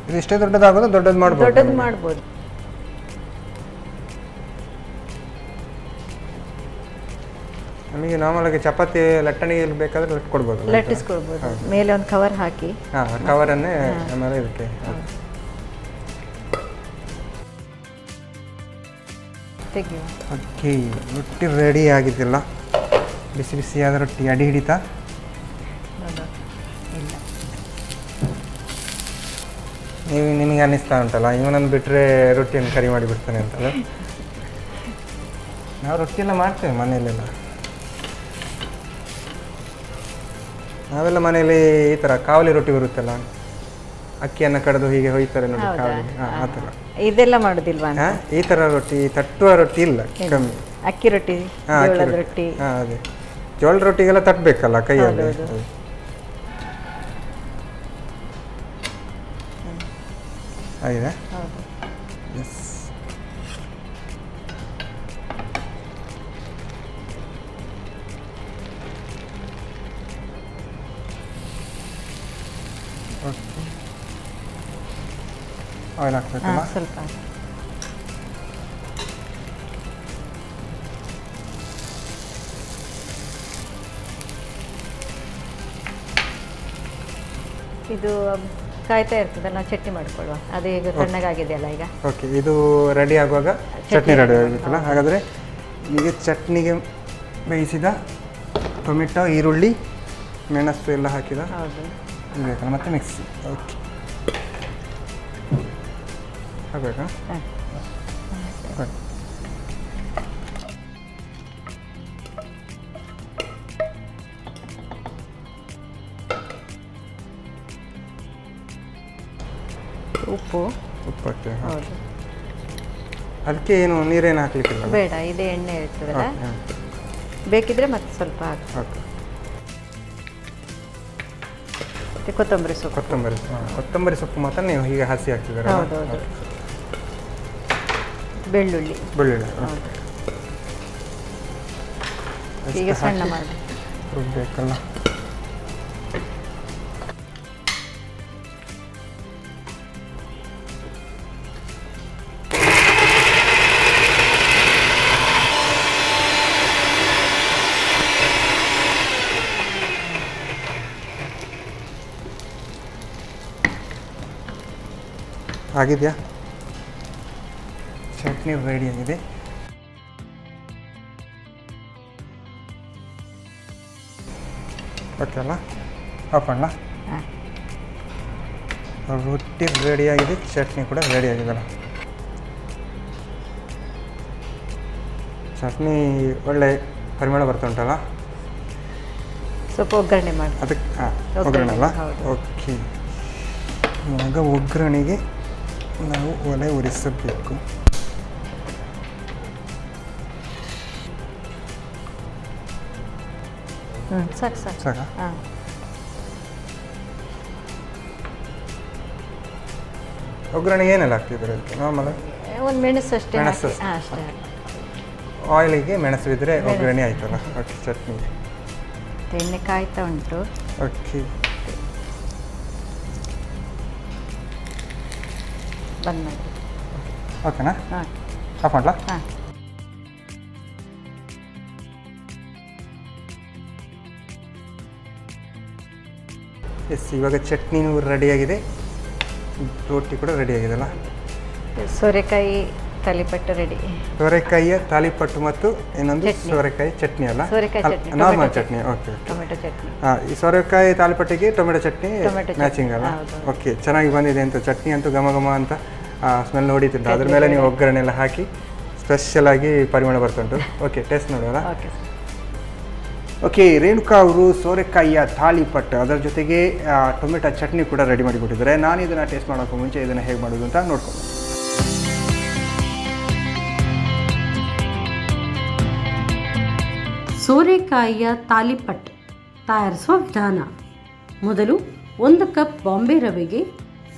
ಇದು ಇಷ್ಟೇ ದೊಡ್ಡದಾಗೋದು? ದೊಡ್ಡದು ಮಾಡ್ಬೋದು? ದೊಡ್ಡದು ಮಾಡ್ಬೋದು. ನಮಗೆ ನಾರ್ಮಲಾಗಿ ಚಪಾತಿ ಲಟ್ಟಣಿಗೆ ಬೇಕಾದ್ರೆ ಲಟ್ಕೊಡ್ಬೋದು, ಲಟ್ಟಿಸ್ಕೊಳ್ಬೋದು. ಮೇಲೆ ಒಂದು ಕವರ್ ಹಾಕಿ. ಕವರನ್ನೇ ಆಮೇಲೆ ಇದಕ್ಕೆ. ಓಕೆ, ರೊಟ್ಟಿ ರೆಡಿ ಆಗಿದ್ದಿಲ್ಲ. ಬಿಸಿ ಬಿಸಿಯಾದ ರೊಟ್ಟಿ ಅಡಿ ಹಿಡಿತಾ? ನಿಮಗೆ ಅನ್ನಿಸ್ತಾ ಉಂಟಲ್ಲ ಇವನನ್ನು ಬಿಟ್ಟರೆ ರೊಟ್ಟಿಯನ್ನು ಕರಿ ಮಾಡಿಬಿಡ್ತಾನೆ ಅಂತಲ್ಲ? ನಾವು ರೊಟ್ಟಿ ಎಲ್ಲ ಮಾಡ್ತೇವೆ ಮನೆಯಲ್ಲೆಲ್ಲ. ನಾವೆಲ್ಲ ಮನೆಯಲ್ಲಿ ಈ ಥರ ಕಾವಲಿ ರೊಟ್ಟಿ ಬರುತ್ತಲ್ಲ, ಅಕ್ಕಿಯನ್ನು ಕಡಿದು ಹೀಗೆ ಹೊಯ್ತಾರೆ ನೋಡಿ, ಕಾವಲಿ. ಆ ಥರ ಇದೆಲ್ಲ ಮಾಡೋದಿಲ್ವಾ? ಈ ಥರ ರೊಟ್ಟಿ, ತಟ್ಟುವ ರೊಟ್ಟಿ ಇಲ್ಲ, ಕಮ್ಮಿ. ಅಕ್ಕಿ ರೊಟ್ಟಿ, ಜೋಳದ ರೊಟ್ಟಿ. ಅದೇ ಜೋಳದ ರೊಟ್ಟಿಗೆಲ್ಲ ತಟ್ಟಬೇಕಲ್ಲ ಕೈಯಲ್ಲಿ. ಆಗಿದೆ. ಹೌದು. ಎಸ್. ಓಕೆ, ಆಯಿಲ್ ಹಾಕ್ಬೇಕಲ್ಲ? ಸ್ವಲ್ಪ ಇದು ಕಾಯ್ತಾ ಇರ್ತದಲ್ಲ, ಚಟ್ನಿ ಮಾಡ್ಕೊಳ್ಳುವ. ಅದು ಈಗ ತಣ್ಣಗಾಗಿದೆಯಲ್ಲ ಈಗ. ಓಕೆ, ಇದು ರೆಡಿ ಆಗುವಾಗ ಚಟ್ನಿ ರೆಡಿ ಆಗಬೇಕಲ್ಲ? ಹಾಗಾದರೆ ಈಗ ಚಟ್ನಿಗೆ ಬೇಯಿಸಿದ ಟೊಮೆಟೊ, ಈರುಳ್ಳಿ, ಮೆಣಸು ಎಲ್ಲ ಹಾಕಿದ ಹೌದು ಬೇಕಲ್ಲ, ಮತ್ತು ಮಿಕ್ಸಿ. ಓಕೆ, ಹಾಕಬೇಕಾ? ಉಪ್ಪು ಹಾಕಿ. ಹೌದು. ಅದಕ್ಕೆ ಏನು ನೀರೇನು ಹಾಕ್ಲಿಕ್ಕಿಲ್ಲ? ಬೇಡ, ಇದೇ ಎಣ್ಣೆ ಇರ್ತದಲ್ಲ, ಬೇಕಿದ್ರೆ ಮತ್ತೆ ಸ್ವಲ್ಪ ಹಾಕಿ. ಓಕೆ, ಮತ್ತೆ ಕೊತ್ತಂಬರಿ ಸೊಪ್ಪು. ಕೊತ್ತಂಬರಿ ಸೊಪ್ಪು ಮಾತ್ರ ನೀವು ಹೀಗೆ ಹಸಿ ಹಾಕ್ತಿದ್ದೀರ? ಹೌದು ಹೌದು. ಬೆಳ್ಳುಳ್ಳಿ. ಹೌದು. ಈಗ ಸಣ್ಣ ಮಾಡಿ ರುಬ್ಬೇಕಲ್ಲ? ಆಗಿದೆಯಾ? ಚಟ್ನಿ ರೆಡಿ ಆಗಿದೆ. ಓಕೆ ಅಲ್ಲ, ಆಫ್ ಮಾಡಲ? ರೊಟ್ಟಿ ರೆಡಿಯಾಗಿದೆ, ಚಟ್ನಿ ಕೂಡ ರೆಡಿ ಆಗಿದೆಲ್ಲ. ಚಟ್ನಿ ಒಳ್ಳೆ ಪರಿಮಳ ಬರ್ತುಂಟಲ್ಲ? ಸ್ವಲ್ಪ ಒಗ್ಗರಣೆ ಮಾಡಿ. ಅದಕ್ಕೆ ಒಗ್ಗರಣೆ ಅಲ್ಲ? ಓಕೆ, ಇವಾಗ ಒಗ್ಗರಣೆಗೆ ನಾವು ಒಲೆ ಉರಿಸಬೇಕು. ಸಾಕು ಸಾಕು. ಸಾಕಾ? ಹಾಂ, ಒಗ್ಗರಣೆ ಏನೆಲ್ಲ ಹಾಕ್ತಿದ್ರೆ ಅದಕ್ಕೆ? ನಾರ್ಮಲ್ ಒಂದು ಮೆಣಸು ಅಷ್ಟೇ. ಮೆಣಸು ಅಷ್ಟೇ. ಆಯಿಲಿಗೆ ಮೆಣಸು ಇದ್ದರೆ ಒಗ್ಗರಣೆ ಆಯ್ತಲ್ಲ? ಓಕೆ, ಚಟ್ನಿ. ಎಣ್ಣೆ ಕಾಯ್ತಾ ಉಂಟು. ಓಕೆ, ಬಂದ್ ಮಾಡಿ. ಓಕೆನಾ? ಹಾಂ ಆಫ್ ಮಾಡಲಾ? ಹಾಂ. ಎಸ್, ಇವಾಗ ಚಟ್ನಿನೂ ರೆಡಿಯಾಗಿದೆ, ರೋಟಿ ಕೂಡ ರೆಡಿ ಆಗಿದೆಲ್ಲ? ಸೋರೆಕಾಯಿ ತಾಲಿಪಟ್ಟು ರೆಡಿ. ಸೋರೆಕಾಯಿಯ ತಾಲಿಪಟ್ಟು ಮತ್ತು ಇನ್ನೊಂದು ಸೋರೆಕಾಯಿ ಚಟ್ನಿ ಅಲ್ಲ? ಸೋರೆಕಾಯಿ chutney, normal chutney. Okay, tomato chutney. ಹಾಂ, ಈ ಸೋರೆಕಾಯಿ ತಾಲಿಪಟ್ಟಿಗೆ ಟೊಮೆಟೊ ಚಟ್ನಿ ಟೊಮೆಟೊ ಮ್ಯಾಚಿಂಗ್ ಅಲ್ಲ? ಹೌದು. ಓಕೆ, ಚೆನ್ನಾಗಿ ಬಂದಿದೆ ಅಂತ. ಚಟ್ನಿ ಅಂತೂ ಘಮ ಘಮ ಅಂತ ಸ್ಮೆಲ್ ನೋಡಿತಿಲ್ಲ. ಅದ್ರ ಮೇಲೆ ನೀವು ಒಗ್ಗರಣೆ ಎಲ್ಲ ಹಾಕಿ ಸ್ಪೆಷಲ್ ಆಗಿ ಪರಿಮಳ ಬರ್ತುಂಟು. ಓಕೆ, ಟೇಸ್ಟ್ ನೋಡೋಣ. ಓಕೆ. ಓಕೆ, ರೇಣುಕಾ ಅವರು ಸೋರೆಕಾಯಿಯ ತಾಲಿಪಟ್ಟು ಅದರ ಜೊತೆಗೆ ಟೊಮೆಟೊ ಚಟ್ನಿ ಕೂಡ ರೆಡಿ ಮಾಡಿಕೊಟ್ಟಿದ್ದಾರೆ. ನಾನು ಇದನ್ನು ಟೇಸ್ಟ್ ಮಾಡೋಕ್ಕೂ ಮುಂಚೆ ಇದನ್ನು ಹೇಗೆ ಮಾಡೋದು ಅಂತ ನೋಡ್ಕೊಂಡು. ಸೋರೆಕಾಯಿಯ ತಾಲಿಪಟ್ ತಯಾರಿಸುವ ವಿಧಾನ. ಮೊದಲು 1 ಕಪ್ ಬಾಂಬೆ ರವೆಗೆ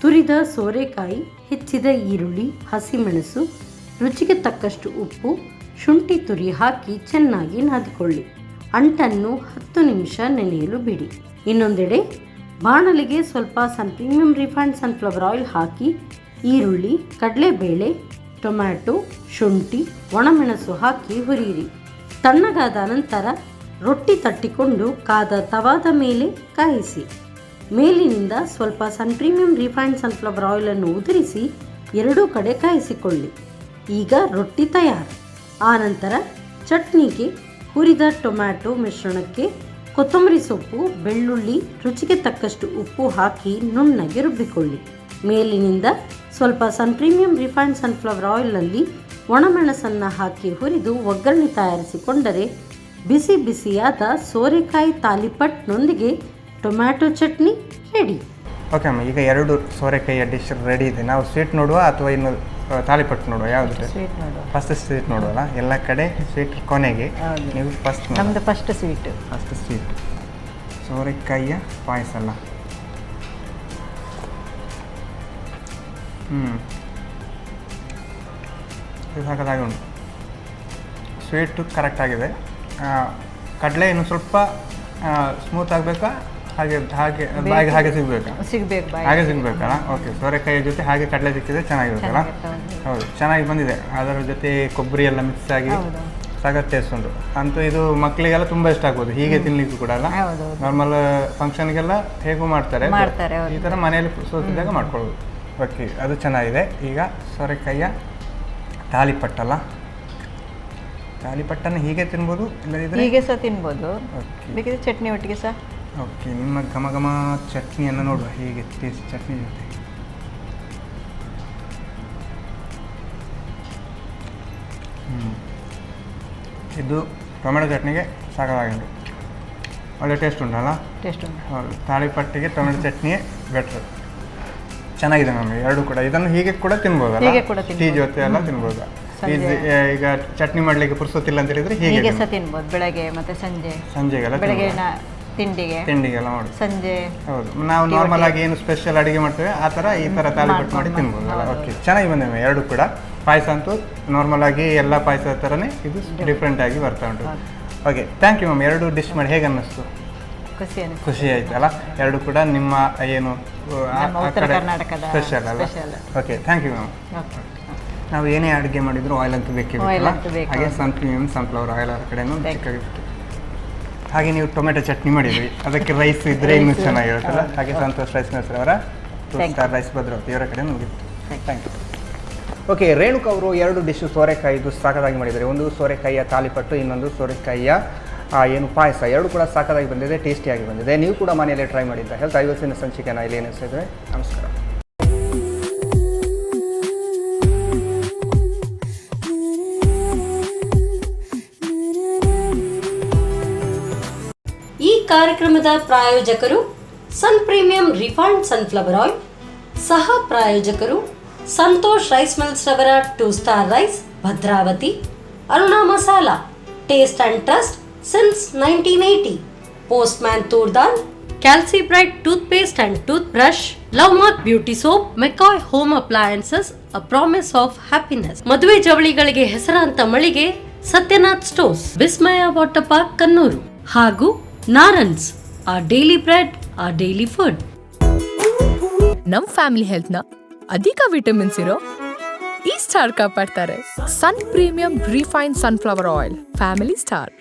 ತುರಿದ ಸೋರೆಕಾಯಿ, ಹೆಚ್ಚಿದ ಈರುಳ್ಳಿ, ಹಸಿಮೆಣಸು, ರುಚಿಗೆ ತಕ್ಕಷ್ಟು ಉಪ್ಪು, ಶುಂಠಿ ತುರಿ ಹಾಕಿ ಚೆನ್ನಾಗಿ ನಾದಿಕೊಳ್ಳಿ. ಅಂಟನ್ನು 10 ನಿಮಿಷ ನೆನೆಯಲು ಬಿಡಿ. ಇನ್ನೊಂದೆಡೆ ಬಾಣಲಿಗೆ ಸ್ವಲ್ಪ ಪ್ರೀಮಿಯಂ ರಿಫೈನ್ಡ್ ಸನ್ಫ್ಲವರ್ ಆಯಿಲ್ ಹಾಕಿ ಈರುಳ್ಳಿ, ಕಡಲೆಬೇಳೆ, ಟೊಮ್ಯಾಟೊ, ಶುಂಠಿ, ಒಣಮೆಣಸು ಹಾಕಿ ಹುರಿಯಿರಿ. ತಣ್ಣಗಾದ ನಂತರ ರೊಟ್ಟಿ ತಟ್ಟಿಕೊಂಡು ಕಾದ ತವಾದ ಮೇಲೆ ಕಾಯಿಸಿ. ಮೇಲಿನಿಂದ ಸ್ವಲ್ಪ ಪ್ರೀಮಿಯಂ ರಿಫೈನ್ಡ್ ಸನ್ಫ್ಲವರ್ ಆಯಿಲನ್ನು ಉದುರಿಸಿ ಎರಡೂ ಕಡೆ ಕಾಯಿಸಿಕೊಳ್ಳಿ. ಈಗ ರೊಟ್ಟಿ ತಯಾರು. ಆನಂತರ ಚಟ್ನಿಗೆ ಹುರಿದ ಟೊಮ್ಯಾಟೊ ಮಿಶ್ರಣಕ್ಕೆ ಕೊತ್ತಂಬರಿ ಸೊಪ್ಪು, ಬೆಳ್ಳುಳ್ಳಿ, ರುಚಿಗೆ ತಕ್ಕಷ್ಟು ಉಪ್ಪು ಹಾಕಿ ನುಣ್ಣಗೆ ರುಬ್ಬಿಕೊಳ್ಳಿ. ಮೇಲಿನಿಂದ ಸ್ವಲ್ಪ ಪ್ರೀಮಿಯಂ ರಿಫೈನ್ಡ್ ಸನ್ಫ್ಲವರ್ ಆಯಿಲ್ನಲ್ಲಿ ಒಣಮೆಣಸನ್ನು ಹಾಕಿ ಹುರಿದು ಒಗ್ಗರಣೆ ತಯಾರಿಸಿಕೊಂಡರೆ ಬಿಸಿ ಬಿಸಿಯಾದ ಸೋರೆಕಾಯಿ ತಾಲಿಪಟ್ನೊಂದಿಗೆ ಟೊಮ್ಯಾಟೊ ಚಟ್ನಿ ರೆಡಿ. ಓಕೆ ಅಮ್ಮ, ಈಗ 2 ಸೋರೆಕಾಯಿಯ ಡಿಶ್ ರೆಡಿ ಇದೆ. ನಾವು ಸ್ವೀಟ್ ನೋಡುವ ಅಥವಾ ಇನ್ನು ತಾಲಿಪಟ್ಟು ನೋಡುವ? ಯಾವುದು? ಸ್ವೀಟ್ ನೋಡುವ. ಫಸ್ಟ್ ಸ್ವೀಟ್ ನೋಡುವಲ್ಲ? ಎಲ್ಲ ಕಡೆ ಸ್ವೀಟ್ ಕೊನೆಗೆ, ನೀವು ಫಸ್ಟ್. ನಮ್ಮದು ಫಸ್ಟ್ ಸ್ವೀಟ್. ಫಸ್ಟ್ ಸ್ವೀಟ್ ಸೋರೆಕಾಯಿಯ ಪಾಯಸ ಅಲ್ಲ? ಇದು ಸಖತ್ತಾಗಿ ಉಂಟು, ಸ್ವೀಟು ಕರೆಕ್ಟಾಗಿದೆ. ಕಡಲೆ ಇನ್ನು ಸ್ವಲ್ಪ ಸ್ಮೂತ್ ಆಗಬೇಕಾ, ಹಾಗೆ ಹಾಗೆ ಬಾಯಿಗೆ ಹಾಗೆ ಸಿಗಬೇಕಾ? ಹಾಗೆ ಸಿಗಬೇಕಲ್ಲ. ಓಕೆ, ಸೋರೆಕಾಯಿ ಜೊತೆ ಹಾಗೆ ಕಡಲೆ ಸಿಕ್ಕಿದ್ರೆ ಚೆನ್ನಾಗಿರುತ್ತಲ್ಲ. ಹೌದು, ಚೆನ್ನಾಗಿ ಬಂದಿದೆ. ಅದರ ಜೊತೆ ಕೊಬ್ಬರಿ ಎಲ್ಲ ಮಿಕ್ಸ್ ಆಗಿ ಸಖತ್ ಟೇಸ್ಟ್ ಉಂಟು. ಅಂತೂ ಇದು ಮಕ್ಕಳಿಗೆಲ್ಲ ತುಂಬ ಇಷ್ಟ ಆಗ್ಬೋದು, ಹೀಗೆ ತಿನ್ಲಿಕ್ಕೂ ಕೂಡ ಅಲ್ಲ. ನಾರ್ಮಲ್ ಫಂಕ್ಷನ್ಗೆಲ್ಲ ಹೇಗೂ ಮಾಡ್ತಾರೆ, ಈ ಥರ ಮನೆಯಲ್ಲಿ ಸೋತಿದ್ದಾಗ ಮಾಡ್ಕೊಳ್ಬೋದು. ಓಕೆ, ಅದು ಚೆನ್ನಾಗಿದೆ. ಈಗ ಸೋರೆಕಾಯಿಯ ತಾಲಿಪಟ್ಟಲ್ಲ, ತಾಲಿಪಟ್ಟನ್ನು ಹೀಗೆ ತಿನ್ಬೋದು, ಇಲ್ಲದಿದ್ದರೆ ಹೀಗೆ ಸಹ ತಿನ್ಬೋದು, ಬೇಕಿದ್ರೆ ಚಟ್ನಿ ಒಟ್ಟಿಗೆ ಸಹ. ಓಕೆ, ನಿಮ್ಮ ಘಮ ಘಮ ಚಟ್ನಿಯನ್ನು ನೋಡುವ, ಹೀಗೆ ಟೇಸ್ಟ್ ಚಟ್ನಿ ಜೊತೆ. ಇದು ಟೊಮೆಟೊ ಚಟ್ನಿಗೆ ಸಾಕಾಗುಂಟು, ಒಳ್ಳೆ ಟೇಸ್ಟ್ ಉಂಟಲ್ಲ. ಟೇಸ್ಟ್ ಉಂಟು. ಹೌದು, ತಾಳಿಪಟ್ಟಿಗೆ ಟೊಮೆಟೊ ಚಟ್ನಿಯೇ ಬೆಟ್ರ್. ಚೆನ್ನಾಗಿದೆ ನಮಗೆ ಎರಡು ಕೂಡ. ಇದನ್ನು ಹೀಗೆ ಕೂಡ ತಿನ್ಬೋದಲ್ಲ, ಟೀ ಜೊತೆ ಎಲ್ಲ ತಿನ್ಬೋದು. ಈಗ ಚಟ್ನಿ ಮಾಡಲಿಕ್ಕೆ ಪುರ್ಸೊತ್ತಿಲ್ಲ ಅಂತ ಹೇಳಿದ್ರೆ ಹೀಗೆ ಸಹ ತಿನ್ಬೋದು, ಬೆಳಗ್ಗೆ ಮತ್ತೆ ಸಂಜೆಗೆಲ್ಲ ತಿಂಡಿಗೆಲ್ಲ ಮಾಡಿ ಸಂಜೆ. ಹೌದು, ನಾವು ನಾರ್ಮಲ್ ಆಗಿ ಏನು ಸ್ಪೆಷಲ್ ಅಡುಗೆ ಮಾಡ್ತೇವೆ ಆ ಥರ ಈ ಥರ ತಾಲಿಪಟ್ಟು ಮಾಡಿ ತಿನ್ಬೋದಲ್ಲ. ಓಕೆ, ಚೆನ್ನಾಗಿ ಬಂದಿವೆ ಎರಡು ಕೂಡ. ಪಾಯಸ ಅಂತೂ ನಾರ್ಮಲ್ ಆಗಿ ಎಲ್ಲ ಪಾಯಸ ಥರನೇ ಇದು ಡಿಫ್ರೆಂಟ್ ಆಗಿ ಬರ್ತಾ ಉಂಟು. Okay, thank you ma'am. ಎರಡು ಡಿಶ್ ಮಾಡಿ ಹೇಗೆ ಅನ್ನಿಸ್ತು? ಖುಷಿ ಆಯ್ತಲ್ಲ. ಎರಡು ಕೂಡ ನಿಮ್ಮ ಏನು ಸ್ಪೆಷಲ್ ಅಲ್ಲ. Okay, thank you ma'am. ನಾವು ಏನೇ ಅಡುಗೆ ಮಾಡಿದ್ರು ಆಯಿಲ್ ಅಂತೂ ಬೇಕೇ ಬೇಕಲ್ಲ. ಹಾಗೆ ಸನ್ಫ್ಲವರ್ ಆಯಿಲ್ ಆ ಕಡೆನೂ ಚಿಕ್ಕಾಗಿತ್ತು. ಹಾಗೆ ನೀವು ಟೊಮೆಟೊ ಚಟ್ನಿ ಮಾಡಿದ್ರಿ, ಅದಕ್ಕೆ ರೈಸ್ ಇದ್ದರೆ ಇನ್ನೂ ಚೆನ್ನಾಗಿರುತ್ತಲ್ಲ. ಹಾಗೆ ಸಂತೋಷ್ ರೈಸ್ ಅವರ 2 ಸ್ಟಾರ್ ರೈಸ್ ಭದ್ರಾವತಿ ಇವರ ಕಡೆ ಮುಗಿತ್ತು. Thank you. ಓಕೆ, ರೇಣುಕಾ ಅವರು ಎರಡು ಡಿಶ್ಶು ಸೋರೆಕಾಯಿದು ಸಾಕಾಗಿ ಮಾಡಿದ್ದಾರೆ. ಒಂದು ಸೋರೆಕಾಯಿಯ ತಾಲಿಪಟ್ಟು, ಇನ್ನೊಂದು ಸೋರೆಕಾಯಿಯ ಏನು ಪಾಯಸ. ಎರಡು ಕೂಡ ಸಾಕಾಗಿ ಬಂದಿದೆ, ಟೇಸ್ಟಿಯಾಗಿ ಬಂದಿದೆ. ನೀವು ಕೂಡ ಮನೆಯಲ್ಲೇ ಟ್ರೈ ಮಾಡಿದ್ದ ಹೆಲ್ತ್ ಐವತ್ತಿನ ಸಂಚಿಕೆನ ಇಲ್ಲಿ ಏನಿಸ್ತಿದ್ರೆ. ನಮಸ್ಕಾರ. ಈ ಕಾರ್ಯಕ್ರಮದ ಪ್ರಾಯೋಜಕರು sun premium refined sunflower oil, ಸಹ ಪ್ರಾಯೋಜಕರು ಸಂತೋಷ್ ರೈಸ್ ಮಿಲ್ಸ್ ರವರ 2 star rice Bhadravati, Aruna masala taste and trust since 1980, postman toor dal, calci bright toothpaste and tooth brush, love mark beauty soap, McCoy home appliances, a promise of happiness, ಮದುವೆ ಜವಳಿಗಳಿಗೆ ಹೆಸರಾಂತ ಮಳಿಗೆ Satyanath stores, Vismaya water park Kannur, ಹಾಗೂ ನಾರನ್ಸ್, ಆ daily bread, ಆ daily food. ನಮ್ family health ನ ಅಧಿಕ ವಿಟಮಿನ್ಸ್ ಇರೋ ಈ ಸ್ಟಾರ್ ಕಾಪಾಡ್ತಾರೆ. Sun premium refine sunflower oil, family star.